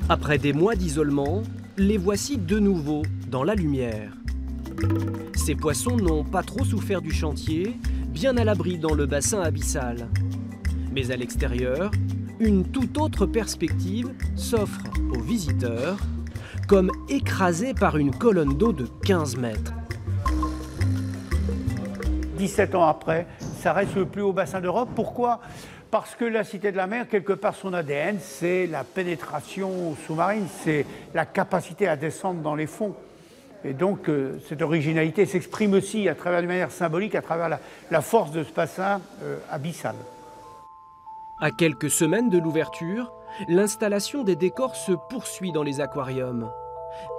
Après des mois d'isolement, les voici de nouveau dans la lumière. Ces poissons n'ont pas trop souffert du chantier, bien à l'abri dans le bassin abyssal. Mais à l'extérieur, une toute autre perspective s'offre aux visiteurs, comme écrasés par une colonne d'eau de 15 mètres. 17 ans après, ça reste le plus haut bassin d'Europe. Pourquoi ? Parce que la Cité de la Mer, quelque part son ADN, c'est la pénétration sous-marine, c'est la capacité à descendre dans les fonds. Et donc cette originalité s'exprime aussi à travers, de manière symbolique, à travers la force de ce bassin abyssal. À quelques semaines de l'ouverture, l'installation des décors se poursuit dans les aquariums.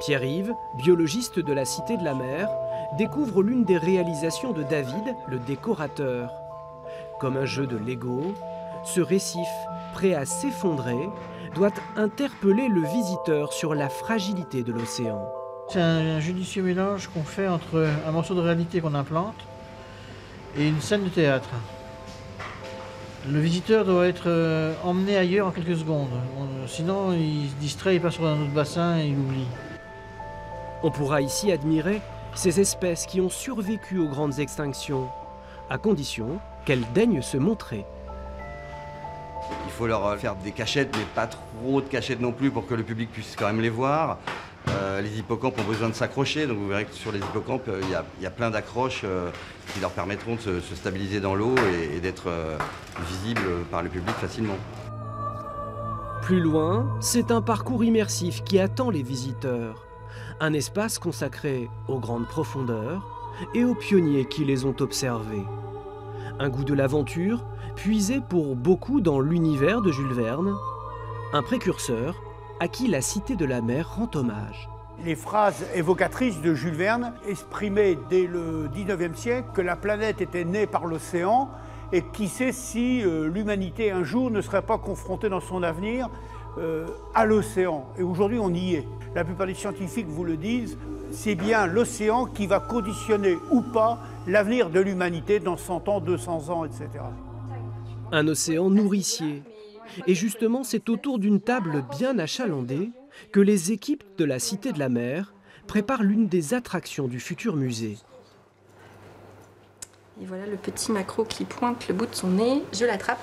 Pierre-Yves, biologiste de la Cité de la Mer, découvre l'une des réalisations de David, le décorateur. Comme un jeu de Lego, ce récif, prêt à s'effondrer, doit interpeller le visiteur sur la fragilité de l'océan. C'est un judicieux mélange qu'on fait entre un morceau de réalité qu'on implante et une scène de théâtre. Le visiteur doit être emmené ailleurs en quelques secondes. Sinon, il se distrait, il passe sur un autre bassin et il oublie. On pourra ici admirer ces espèces qui ont survécu aux grandes extinctions, à condition qu'elles daignent se montrer. Il faut leur faire des cachettes, mais pas trop de cachettes non plus pour que le public puisse quand même les voir. Les hippocampes ont besoin de s'accrocher, donc vous verrez que sur les hippocampes, il y a plein d'accroches qui leur permettront de se stabiliser dans l'eau et d'être visibles par le public facilement. Plus loin, c'est un parcours immersif qui attend les visiteurs. Un espace consacré aux grandes profondeurs et aux pionniers qui les ont observés. Un goût de l'aventure, puisé pour beaucoup dans l'univers de Jules Verne, un précurseur à qui la Cité de la Mer rend hommage. Les phrases évocatrices de Jules Verne exprimaient dès le 19e siècle que la planète était née par l'océan et qui sait si l'humanité un jour ne serait pas confrontée dans son avenir à l'océan. Et aujourd'hui on y est. La plupart des scientifiques vous le disent, c'est bien l'océan qui va conditionner ou pas l'avenir de l'humanité dans 100 ans, 200 ans, etc. Un océan nourricier. Et justement, c'est autour d'une table bien achalandée que les équipes de la Cité de la Mer préparent l'une des attractions du futur musée. Et voilà le petit maquereau qui pointe le bout de son nez. Je l'attrape,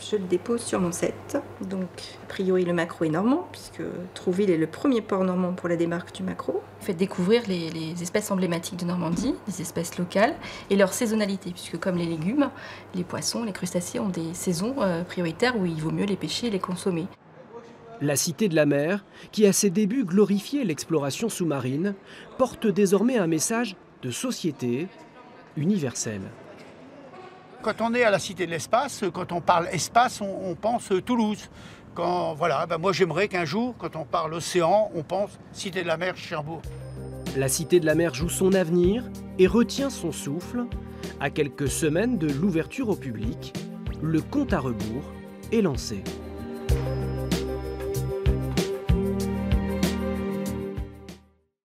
je le dépose sur mon set. Donc, a priori, le maquereau est normand, puisque Trouville est le premier port normand pour la démarque du maquereau. Fait découvrir les espèces emblématiques de Normandie, les espèces locales, et leur saisonnalité, puisque comme les légumes, les poissons, les crustacés ont des saisons prioritaires où il vaut mieux les pêcher et les consommer. La Cité de la Mer, qui à ses débuts glorifiait l'exploration sous-marine, porte désormais un message de société universelle. Quand on est à la Cité de l'Espace, quand on parle espace, on pense Toulouse. Moi j'aimerais qu'un jour, quand on parle océan, on pense Cité de la Mer, Cherbourg. La Cité de la Mer joue son avenir et retient son souffle. À quelques semaines de l'ouverture au public, le compte à rebours est lancé.